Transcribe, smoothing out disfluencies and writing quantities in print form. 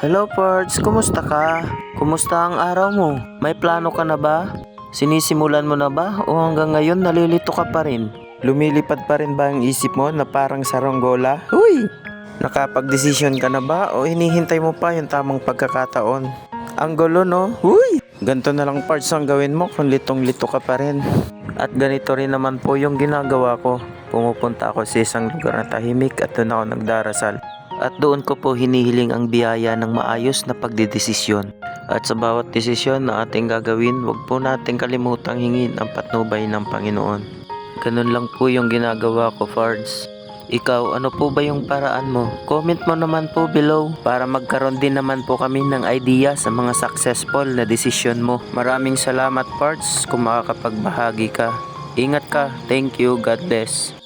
Hello Pards, kumusta ka? Kumusta ang araw mo? May plano ka na ba? Sinisimulan mo na ba o hanggang ngayon nalilito ka pa rin? Lumilipad pa rin ba ang isip mo na parang saranggola? Huy! Nakapag-desisyon ka na ba o hinihintay mo pa yung tamang pagkakataon? Ang gulo no? Huy! Ganto na lang Pards ang gawin mo kung litong-lito ka pa rin. At ganito rin naman po yung ginagawa ko. Pumupunta ako sa isang lugar na tahimik at doon ako nagdarasal. At doon ko po hinihiling ang biyaya ng maayos na pagdedesisyon. At sa bawat desisyon na ating gagawin, huwag po nating kalimutang hingin ang patnubay ng Panginoon. Ganun lang po yung ginagawa ko, Fards. Ikaw, ano po ba yung paraan mo? Comment mo naman po below para magkaroon din naman po kami ng idea sa mga successful na desisyon mo. Maraming salamat, Fards, kung makakapagbahagi ka. Ingat ka. Thank you. God bless.